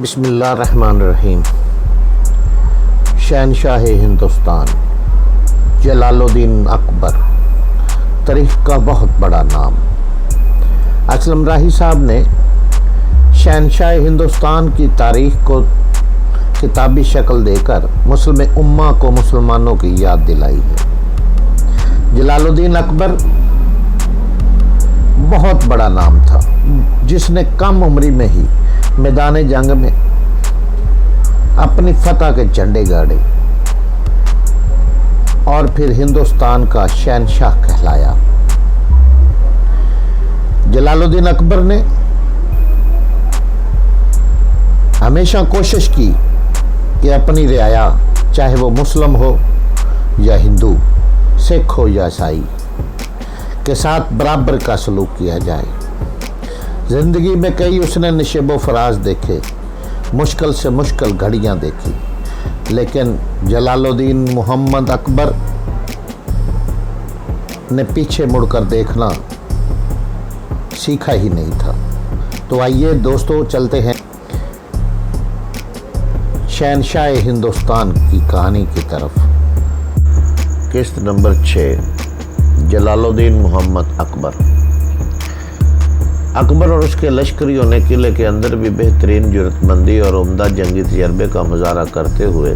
بسم اللہ الرحمن الرحیم۔ شہنشاہ ہندوستان جلال الدین اکبر، تاریخ کا بہت بڑا نام۔ اسلم راہی صاحب نے شہنشاہ ہندوستان کی تاریخ کو کتابی شکل دے کر مسلم امہ کو مسلمانوں کی یاد دلائی ہے۔ جلال الدین اکبر بہت بڑا نام تھا، جس نے کم عمری میں ہی میدان جنگ میں اپنی فتح کے جھنڈے گاڑے اور پھر ہندوستان کا شہنشاہ کہلایا۔ جلال الدین اکبر نے ہمیشہ کوشش کی کہ اپنی رعایا، چاہے وہ مسلم ہو یا ہندو، سکھ ہو یا عیسائی، کے ساتھ برابر کا سلوک کیا جائے۔ زندگی میں کئی اس نے نشیب و فراز دیکھے، مشکل سے مشکل گھڑیاں دیکھی، لیکن جلال الدین محمد اکبر نے پیچھے مڑ کر دیکھنا سیکھا ہی نہیں تھا۔ تو آئیے دوستو چلتے ہیں شہنشاہ ہندوستان کی کہانی کی طرف۔ قسط نمبر 6، جلال الدین محمد اکبر۔ اکبر اور اس کے لشکریوں نے قلعے کے اندر بھی بہترین جرأت مندی اور عمدہ جنگی تجربے کا مظاہرہ کرتے ہوئے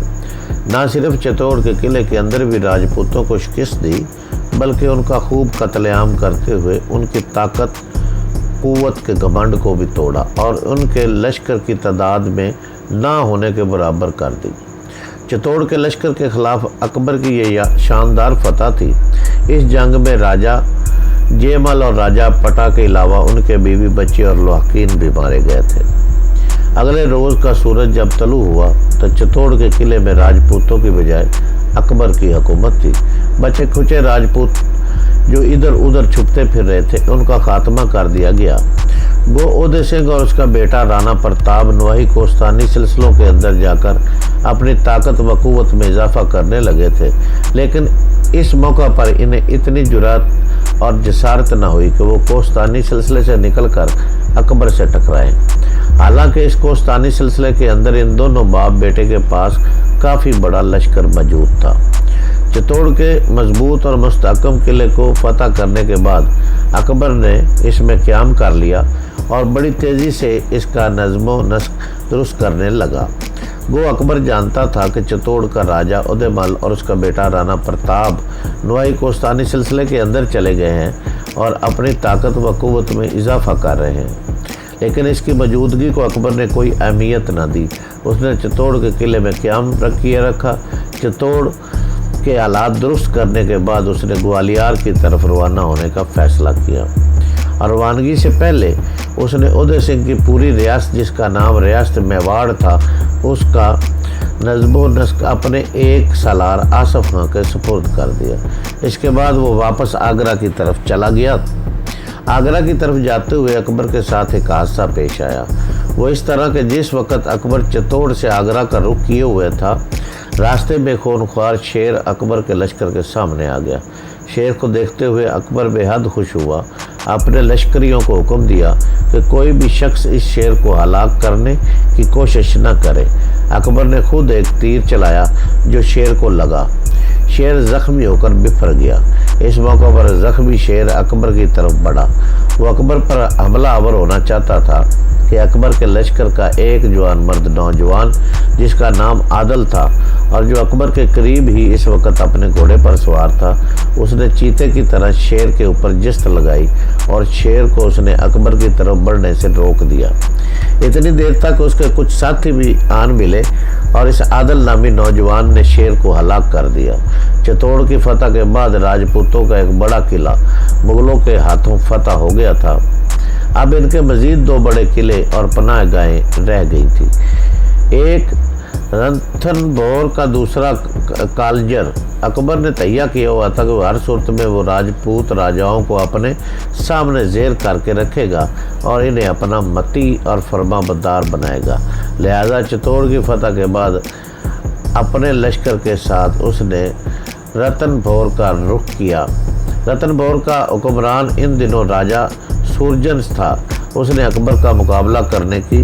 نہ صرف چتور کے قلعے کے اندر بھی راجپوتوں کو شکست دی، بلکہ ان کا خوب قتل عام کرتے ہوئے ان کی طاقت قوت کے گھمنڈ کو بھی توڑا اور ان کے لشکر کی تعداد میں نہ ہونے کے برابر کر دی۔ چتور کے لشکر کے خلاف اکبر کی یہ شاندار فتح تھی۔ اس جنگ میں راجہ جیمل اور راجہ پٹا کے علاوہ ان کے بیوی بچے اور لواحقین بھی مارے گئے تھے۔ اگلے روز کا سورج جب طلوع ہوا تو چتور کے قلعے میں راجپوتوں کی بجائے اکبر کی حکومت تھی۔ بچے کھچے راجپوت جو ادھر ادھر چھپتے پھر رہے تھے، ان کا خاتمہ کر دیا گیا۔ گو اودے سنگھ اور اس کا بیٹا رانا پرتاپ نواحی کوستانی سلسلوں کے اندر جا کر اپنی طاقت و قوت میں اضافہ کرنے لگے تھے، لیکن اس موقع پر انہیں اتنی جرأت اور جسارت نہ ہوئی کہ وہ کوستانی سلسلے سے نکل کر اکبر سے ٹکرائیں۔ حالانکہ اس کوستانی سلسلے کے اندر ان دونوں باپ بیٹے کے پاس کافی بڑا لشکر موجود تھا۔ چتور کے مضبوط اور مستحکم قلعے کو فتح کرنے کے بعد اکبر نے اس میں قیام کر لیا اور بڑی تیزی سے اس کا نظم و نسق درست کرنے لگا۔ گو اکبر جانتا تھا کہ چتور کا راجہ ادے مل اور اس کا بیٹا رانا پرتاپ نواحی کوستانی سلسلے کے اندر چلے گئے ہیں اور اپنی طاقت و قوت میں اضافہ کر رہے ہیں، لیکن اس کی موجودگی کو اکبر نے کوئی اہمیت نہ دی۔ اس نے چتور کے قلعے میں قیام کیے رکھا۔ چتور کے حالات درست کرنے کے بعد اس نے گوالیار کی طرف روانہ ہونے کا فیصلہ کیا، اور روانگی سے پہلے اس نے اودے سنگھ کی پوری ریاست، جس کا نام ریاست میواڑ تھا، اس کا نظم و نسق اپنے ایک سالار آصف خاں کے سپرد کر دیا۔ اس کے بعد وہ واپس آگرہ کی طرف چلا گیا۔ آگرہ کی طرف جاتے ہوئے اکبر کے ساتھ ایک حادثہ پیش آیا۔ وہ اس طرح کہ جس وقت اکبر چتور سے آگرہ کا رخ کیے ہوئے تھا، راستے میں خونخوار شیر اکبر کے لشکر کے سامنے آ گیا۔ شیر کو دیکھتے ہوئے اکبر بے حد خوش ہوا، اپنے لشکریوں کو حکم دیا کہ کوئی بھی شخص اس شیر کو ہلاک کرنے کی کوشش نہ کرے۔ اکبر نے خود ایک تیر چلایا جو شیر کو لگا۔ شیر زخمی ہو کر بفر گیا۔ اس موقع پر زخمی شیر اکبر کی طرف بڑھا۔ وہ اکبر پر حملہ آور ہونا چاہتا تھا کہ اکبر کے لشکر کا ایک جوان مرد نوجوان، جس کا نام عادل تھا اور جو اکبر کے قریب ہی اس وقت اپنے گھوڑے پر سوار تھا، اس نے چیتے کی طرح شیر کے اوپر جست لگائی اور شیر کو اس نے اکبر کی طرف بڑھنے سے روک دیا۔ اتنی دیر تک اس کے کچھ ساتھی بھی آن ملے اور اس عادل نامی نوجوان نے شیر کو ہلاک کر دیا۔ چتور کی فتح کے بعد راجپوتوں کا ایک بڑا قلعہ مغلوں کے ہاتھوں فتح ہو گیا تھا۔ اب ان کے مزید 2 بڑے قلعے اور پناہ گاہیں رہ گئی تھیں، ایک رنتھن بور کا، دوسرا کالجر۔ اکبر نے تہیہ کیا ہوا تھا کہ وہ ہر صورت میں وہ راجپوت راجاؤں کو اپنے سامنے زیر کر کے رکھے گا اور انہیں اپنا متی اور فرما بردار بنائے گا۔ لہذا چتور کی فتح کے بعد اپنے لشکر کے ساتھ اس نے رتن بھور کا رخ کیا۔ رتن بھور کا حکمران ان دنوں راجہ سورجنس تھا۔ اس نے اکبر کا مقابلہ کرنے کی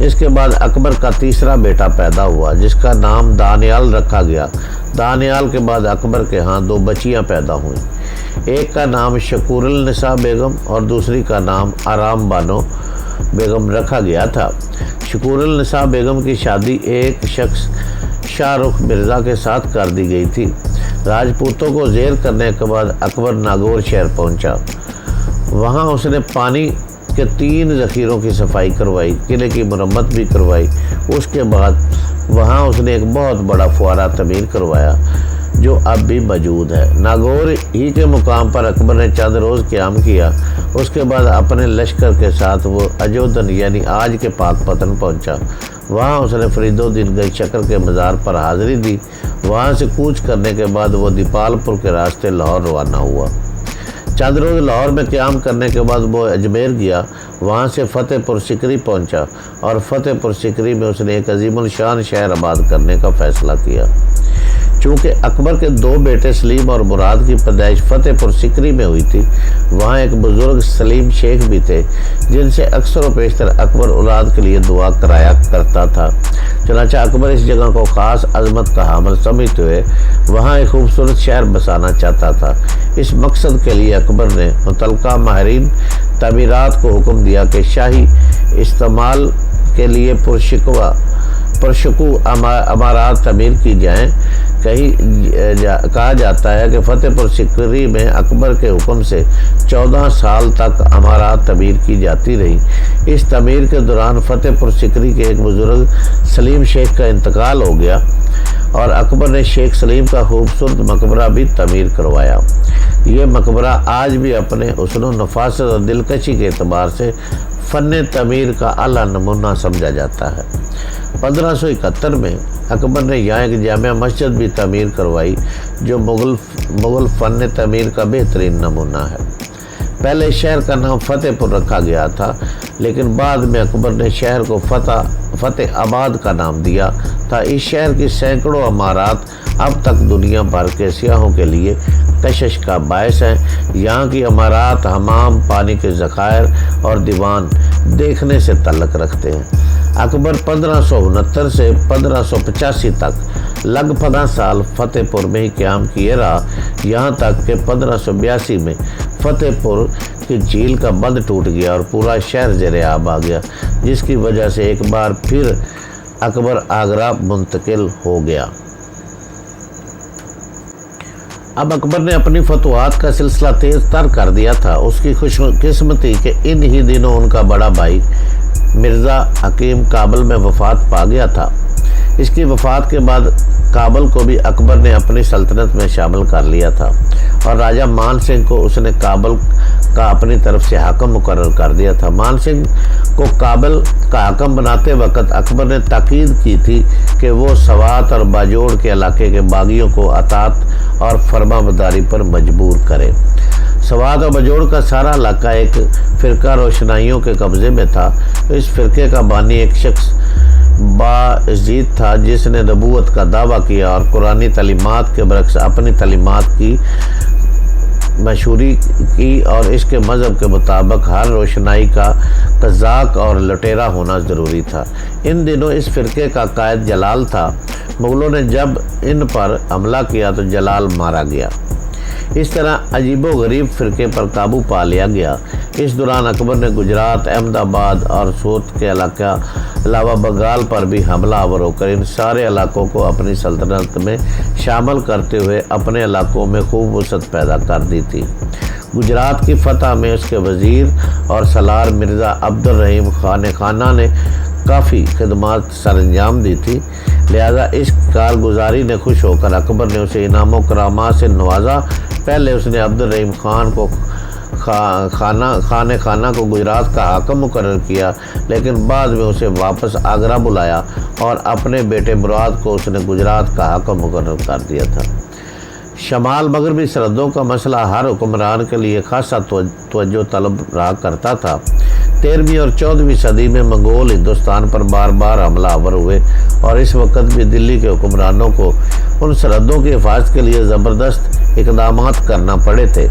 اس کے بعد اکبر کا تیسرا بیٹا پیدا ہوا جس کا نام دانیال رکھا گیا۔ دانیال کے بعد اکبر کے ہاں 2 بچیاں پیدا ہوئیں، ایک کا نام شکور النساء بیگم اور دوسری کا نام آرام بانو بیگم رکھا گیا تھا۔ شکور النساء بیگم کی شادی ایک شخص شاہ رخ مرزا کے ساتھ کر دی گئی تھی۔ راجپوتوں کو زیر کرنے کے بعد اکبر ناگور شہر پہنچا۔ وہاں اس نے پانی کے 3 ذخیروں کی صفائی کروائی، قلعے کی مرمت بھی کروائی۔ اس کے بعد وہاں اس نے ایک بہت بڑا فوارہ تعمیر کروایا جو اب بھی موجود ہے۔ ناگور ہی کے مقام پر اکبر نے چند روز قیام کیا۔ اس کے بعد اپنے لشکر کے ساتھ وہ اجودن یعنی آج کے پاک پتن پہنچا۔ وہاں اس نے فرید الدین گنج شکر کے مزار پر حاضری دی۔ وہاں سے کوچ کرنے کے بعد وہ دیپال پور کے راستے لاہور روانہ ہوا۔ چند روز لاہور میں قیام کرنے کے بعد وہ اجمیر گیا۔ وہاں سے فتح پور سکری پہنچا اور فتح پور سکری میں اس نے ایک عظیم الشان شہر آباد کرنے کا فیصلہ کیا۔ چونکہ اکبر کے 2 بیٹے سلیم اور مراد کی پیدائش فتح پور سکری میں ہوئی تھی، وہاں ایک بزرگ سلیم شیخ بھی تھے جن سے اکثر و بیشتر اکبر اولاد کے لیے دعا کرایا کرتا تھا۔ چنانچہ اکبر اس جگہ کو خاص عظمت کا حامل سمجھتے ہوئے وہاں ایک خوبصورت شہر بسانا چاہتا تھا۔ اس مقصد کے لیے اکبر نے متعلقہ ماہرین تعمیرات کو حکم دیا کہ شاہی استعمال کے لیے پرشکو عمارات تعمیر کی جائیں۔ کہا جاتا ہے کہ فتح پور سکری میں اکبر کے حکم سے 14 سال تک عمارات تعمیر کی جاتی رہی۔ اس تعمیر کے دوران فتح پور سکری کے ایک بزرگ سلیم شیخ کا انتقال ہو گیا اور اکبر نے شیخ سلیم کا خوبصورت مقبرہ بھی تعمیر کروایا۔ یہ مقبرہ آج بھی اپنے حسن و نفاست اور دلکشی کے اعتبار سے فن تعمیر کا اعلیٰ نمونہ سمجھا جاتا ہے۔ 1571 میں اکبر نے یہاں ایک جامع مسجد بھی تعمیر کروائی جو مغل فن تعمیر کا بہترین نمونہ ہے۔ پہلے شہر کا نام فتح پور رکھا گیا تھا، لیکن بعد میں اکبر نے شہر کو فتح آباد کا نام دیا تھا۔ اس شہر کی سینکڑوں عمارات اب تک دنیا بھر کے سیاحوں کے لیے کشش کا باعث ہیں۔ یہاں کی عمارات حمام، پانی کے ذخائر اور دیوان دیکھنے سے تعلق رکھتے ہیں۔ اکبر 1569 سے 1585 تک لگ 15 سال فتح پور میں ہی قیام کیے رہا، یہاں تک کہ 1582 میں فتح پور کی جھیل کا بند ٹوٹ گیا اور پورا شہر زیر آب آ گیا، جس کی وجہ سے ایک بار پھر اکبر آگرہ منتقل ہو گیا۔ اب اکبر نے اپنی فتوحات کا سلسلہ تیز تر کر دیا تھا۔ اس کی خوش قسمتی کہ ان ہی دنوں ان کا بڑا بھائی مرزا حکیم کابل میں وفات پا گیا تھا۔ اس کی وفات کے بعد کابل کو بھی اکبر نے اپنی سلطنت میں شامل کر لیا تھا اور راجہ مان سنگھ کو اس نے کابل کا اپنی طرف سے حاکم مقرر کر دیا تھا۔ مان سنگھ کو کابل کا حاکم بناتے وقت اکبر نے تاکید کی تھی کہ وہ سوات اور باجوڑ کے علاقے کے باغیوں کو اطاعت اور فرما برداری پر مجبور کرے۔ سوات اور باجوڑ کا سارا علاقہ ایک فرقہ روشنائیوں کے قبضے میں تھا۔ اس فرقے کا بانی ایک شخص باعزید تھا جس نے نبوت کا دعویٰ کیا اور قرآنی تعلیمات کے برعکس اپنی تعلیمات کی مشہوری کی اور اس کے مذہب کے مطابق ہر روشنائی کا قزاق اور لٹیرا ہونا ضروری تھا۔ ان دنوں اس فرقے کا قائد جلال تھا۔ مغلوں نے جب ان پر حملہ کیا تو جلال مارا گیا۔ اس طرح عجیب و غریب فرقے پر قابو پا لیا گیا۔ اس دوران اکبر نے گجرات، احمد آباد اور سوت کے علاوہ بنگال پر بھی حملہ آور ہو کر ان سارے علاقوں کو اپنی سلطنت میں شامل کرتے ہوئے اپنے علاقوں میں خوب وسعت پیدا کر دی تھی۔ گجرات کی فتح میں اس کے وزیر اور سالار مرزا عبد الرحیم خانہ نے کافی خدمات سر انجام دی تھی، لہذا اس کارگزاری نے خوش ہو کر اکبر نے اسے انعام و کرامات سے نوازا۔ پہلے اس نے عبد الرحیم خان کو خانہ کو گجرات کا حاکم مقرر کیا، لیکن بعد میں اسے واپس آگرہ بلایا اور اپنے بیٹے مراد کو اس نے گجرات کا حاکم مقرر کر دیا تھا۔ شمال مغربی سرحدوں کا مسئلہ ہر حکمران کے لیے خاصا توجہ طلب رہا کرتا تھا۔ 13ویں اور 14ویں صدی میں منگول ہندوستان پر بار بار حملہ آور ہوئے اور اس وقت بھی دلی کے حکمرانوں کو ان سرحدوں کی حفاظت کے لیے زبردست اقدامات کرنا پڑے تھے۔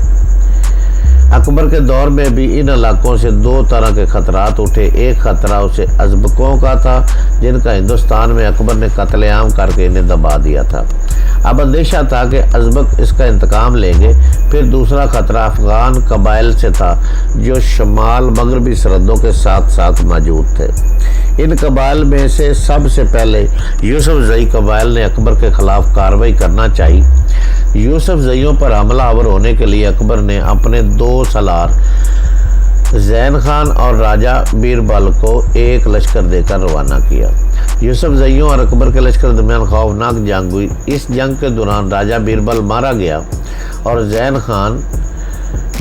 اکبر کے دور میں بھی ان علاقوں سے دو طرح کے خطرات اٹھے۔ ایک خطرہ اسے ازبکوں کا تھا، جن کا ہندوستان میں اکبر نے قتل عام کر کے انہیں دبا دیا تھا۔ اب اندیشہ تھا کہ ازبک اس کا انتقام لیں گے۔ پھر دوسرا خطرہ افغان قبائل سے تھا، جو شمال مغربی سرحدوں کے ساتھ ساتھ موجود تھے۔ ان قبائل میں سے سب سے پہلے یوسف زئی قبائل نے اکبر کے خلاف کارروائی کرنا چاہی۔ یوسف زئیوں پر حملہ آور ہونے کے لیے اکبر نے اپنے دو سالار زین خان اور راجہ بیربل کو ایک لشکر دے کر روانہ کیا۔ یوسف زئیوں اور اکبر کے لشکر درمیان خوفناک جنگ ہوئی۔ اس جنگ کے دوران راجہ بیربل مارا گیا اور زین خان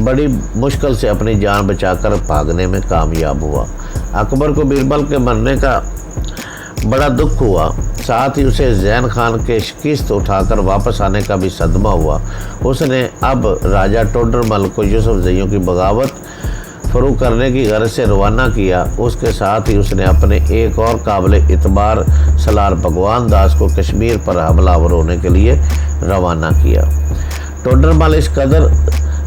بڑی مشکل سے اپنی جان بچا کر بھاگنے میں کامیاب ہوا۔ اکبر کو بیربل کے مرنے کا بڑا دکھ ہوا، ساتھ ہی اسے زین خان کے شکست اٹھا کر واپس آنے کا بھی صدمہ ہوا۔ اس نے اب راجہ ٹوڈر مل کو یوسف زئیوں کی بغاوت فروغ کرنے کی غرض سے روانہ کیا۔ اس کے ساتھ ہی اس نے اپنے ایک اور قابل اعتبار سالار بھگوان داس کو کشمیر پر حملہ آور ہونے کے لیے روانہ کیا۔ ٹوڈر مل اس قدر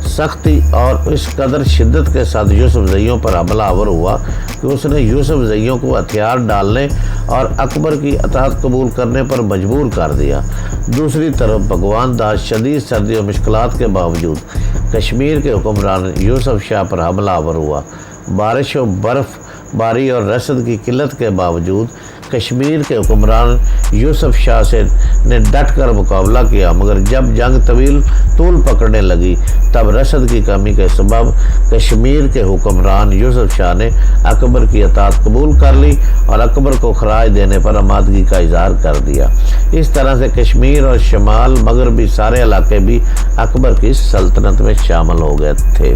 سختی اور اس قدر شدت کے ساتھ یوسف زئیوں پر حملہ آور ہوا کہ اس نے یوسف زئیوں کو ہتھیار ڈالنے اور اکبر کی اطاعت قبول کرنے پر مجبور کر دیا۔ دوسری طرف بھگوان داس شدید سردی اور مشکلات کے باوجود کشمیر کے حکمران یوسف شاہ پر حملہ آور ہوا۔ بارش و برف باری اور رسد کی قلت کے باوجود کشمیر کے حکمران یوسف شاہ نے ڈٹ کر مقابلہ کیا، مگر جب جنگ طول پکڑنے لگی تب رسد کی کمی کے سبب کشمیر کے حکمران یوسف شاہ نے اکبر کی اطاعت قبول کر لی اور اکبر کو خراج دینے پر آمادگی کا اظہار کر دیا۔ اس طرح سے کشمیر اور شمال مغربی سارے علاقے بھی اکبر کی سلطنت میں شامل ہو گئے تھے۔